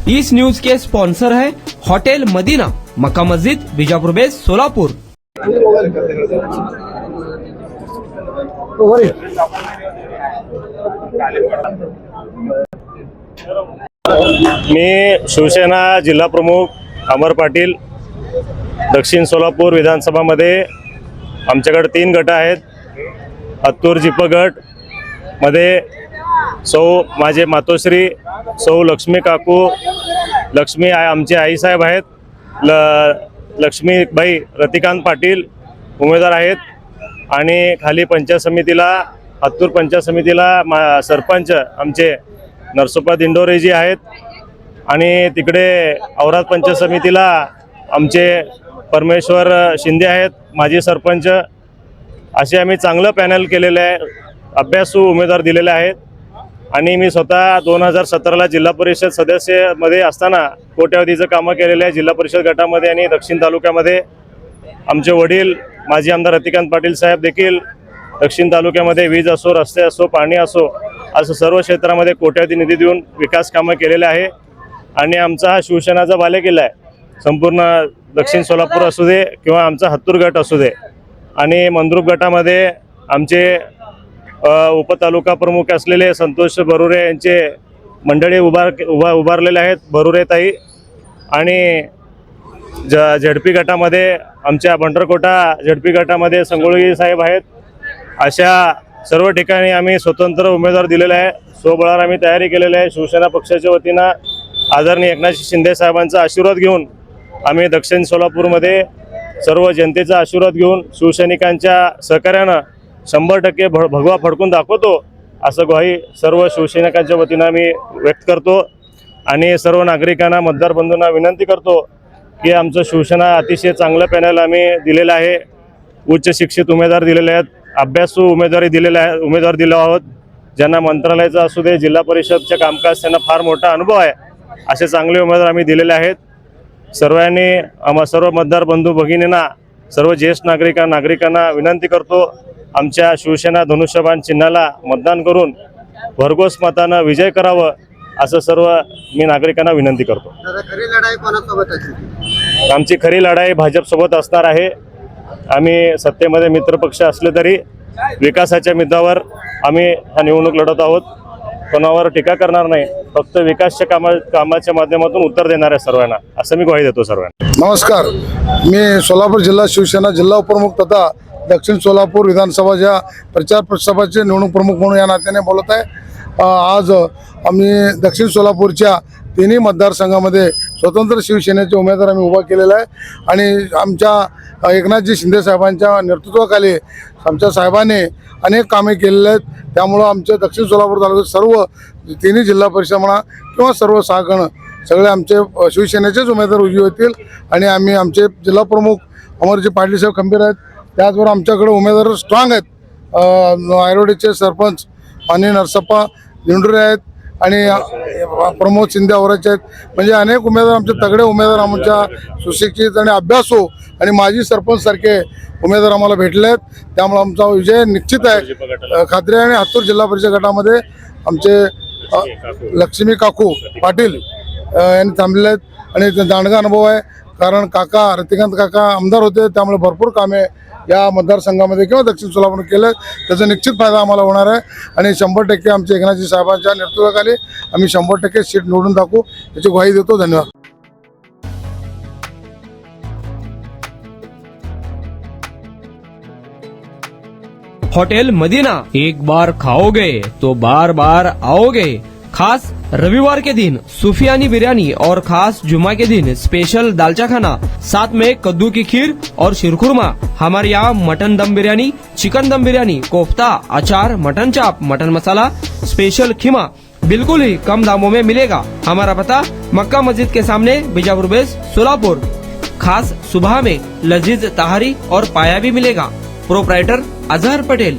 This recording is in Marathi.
इस न्यूज के स्पॉन्सर है होटल मदीना, मक्का मस्जिद, बीजापुर बेस, सोलापुर। मी शिवसेना जिल्हा प्रमुख अमर पाटील, दक्षिण सोलापूर विधानसभामध्ये आमच्याकडे 3 गट आहेत। हत्तूर जिप गट मध्ये सौ माझे मातोश्री सौ लक्ष्मी काकू, लक्ष्मी आमचे आईसाहेब आहेत, लक्ष्मीबाई रतिकांत पाटील उमेदवार आहेत। आणि खाली पंचायत समितीला, हत्तूर पंचायत समितीला सरपंच आमचे नरसोबा दिंडोरेजी आहेत। आणि तिकडे औराद पंचायत समितीला आमचे परमेश्वर शिंदे आहेत, माजी सरपंच। असे आम्ही चांगलं पॅनल केलेलं आहे, अभ्यासू उमेदवार दिलेले आहेत। आणि मी स्वतः 2017ला जिल्हा परिषद सदस्यमध्ये असताना कोट्यावधीचं कामं केलेलं आहे जिल्हा परिषद गटामध्ये आणि दक्षिण तालुक्यामध्ये। आमचे वडील माजी आमदार रतिकांत पाटील साहेब देखील दक्षिण तालुक्यामध्ये वीज असो, रस्ते असो, पाणी असो, असं सर्व क्षेत्रामध्ये कोट्यावधी निधी देऊन विकास कामं केलेले आहे। आणि आमचा हा शिवसेनाचा बालेकिल्ला आहे, संपूर्ण दक्षिण सोलापूर असू दे किंवा आमचा हत्तूर गट असू दे। आणि मंद्रुप गटामध्ये आमचे उपतालुका प्रमुख असलेले संतोष बरुरे यांचे मंडळी उभारलेले आहेत, बरुरे ताई। आणि झडपी गटामध्ये आमच्या भंडरकोटा झडपी गटामध्ये संगोळगी साहेब आहेत। अशा सर्व ठिकाणी आम्ही स्वतंत्र उमेदवार दिलेले आहे, स्वबळावर आम्ही तयारी केलेली आहे। शिवसेना पक्षाच्या वतीनं आदरणीय एकनाथ शिंदे साहेबांचा आशीर्वाद घेऊन आम्ही दक्षिण सोलापूरमध्ये सर्व जनतेचा आशीर्वाद घेऊन शिवसैनिकांच्या सहकार्यानं 100% भगवा फडकून दाखवतो, असं ग्वाही सर्व शिवसैनिकांच्या वतीनं आम्ही व्यक्त करतो। आणि सर्व नागरिकांना, मतदार बंधूंना विनंती करतो की आमचं शिवसेना अतिशय चांगलं पॅनल आम्ही दिलेलं आहे, उच्च शिक्षित उमेदवार दिलेले आहेत, अभ्यासू उमेदवार दिले आहोत, ज्यांना मंत्रालयाचं असू दे, जिल्हा परिषदचे कामकाज त्यांना फार मोठा अनुभव आहे, असे चांगले उमेदवार आम्ही दिलेले आहेत। सर्वांनी सर्व मतदार बंधू भगिनींना, सर्व ज्येष्ठ नागरिकांना विनंती करतो, आमच्या शिवसेना धनुष्यबाण चिन्हाला मतदान करून भरघोस मतानं विजय करावं, असं सर्व मी नागरिकांना विनंती करतो। खरी लढाई कोणासोबत असेल? आमची खरी लढाई भाजपसोबत असणार आहे। आम्ही सत्तेमध्ये मित्रपक्ष असले तरी विकासाच्या मुद्द्यावर आम्ही हा निवडणूक लढत आहोत, कोणावर टीका करणार नाही, फक्त विकासच्या कामाच्या माध्यमातून उत्तर देणार आहे सर्वांना, असं मी ग्वाही देतो सर्वांना। नमस्कार, मी सोलापूर जिल्हा शिवसेना जिल्हा उपप्रमुख तथा दक्षिण सोलापूर विधानसभाच्या प्रचार प्रसाराचे निवडणूक प्रमुख म्हणून या नात्याने बोलत आहे। आज आम्ही दक्षिण सोलापूरच्या 3 मतदारसंघामध्ये स्वतंत्र शिवसेनेचे उमेदवार आम्ही उभा केलेला आहे। आणि आमच्या एकनाथजी शिंदे साहेबांच्या नेतृत्वाखाली आमच्या साहेबांनी अनेक कामे केलेले आहेत, त्यामुळं आमच्या दक्षिण सोलापूर तालुक्यात सर्व 3 जिल्हा परिषद म्हणा किंवा सर्व 6 गण सगळे आमचे शिवसेनेचेच उमेदवार उभी होतील। आणि आम्ही आमचे जिल्हा प्रमुख अमरजी पाटील साहेब खंबीर आहेत, त्याचबरोबर आमच्याकडे उमेदवार स्ट्रॉंग आहेत। आयरोडीचे सरपंच आणि नरसप्पा दिंडोरे आहेत आणि प्रमोद शिंदे औराचे आहेत। म्हणजे अनेक उमेदवार, आमचे तगडे उमेदवार, आमच्या सुशिक्षित आणि अभ्यासू आणि माजी सरपंच सारखे उमेदवार आम्हाला भेटले आहेत, त्यामुळे आमचा विजय निश्चित आहे, खात्री आहे। आणि हत्तूर जिल्हा परिषद गटामध्ये आमचे लक्ष्मी काकू पाटील यांनी थांबलेले आहेत आणि दांडगा अनुभव आहे, कारण काका रतिकांत काका आमदार होते, त्यामुळे भरपूर कामे या मतदारसंघामध्ये किंवा दक्षिण सोलापूर केले, त्याचा निश्चित फायदा आम्हाला होणार आहे। आणि 100% आमच्या एकनाथजी साहेबांच्या नेतृत्वाखाली आम्ही 100% सीट निवडून दाखवू, याची ग्वाही देतो। धन्यवाद। होटल मदीना, एक बार खाओगे तो बार बार आओगे। खास रविवार के दिन सूफियानी बिरयानी और खास जुमा के दिन स्पेशल दालचा खाना, साथ में कद्दू की खीर और शीरखुरमा। हमारे यहाँ मटन दम बिरयानी, चिकन दम बिरयानी, कोफ्ता, अचार, मटन चाप, मटन मसाला, स्पेशल खीमा बिल्कुल ही कम दामों में मिलेगा। हमारा पता मक्का मस्जिद के सामने, बीजापुर बेस, सोलापुर। खास सुबह में लजीज तहारी और पाया भी मिलेगा। प्रोप्राइटर अजहर पटेल।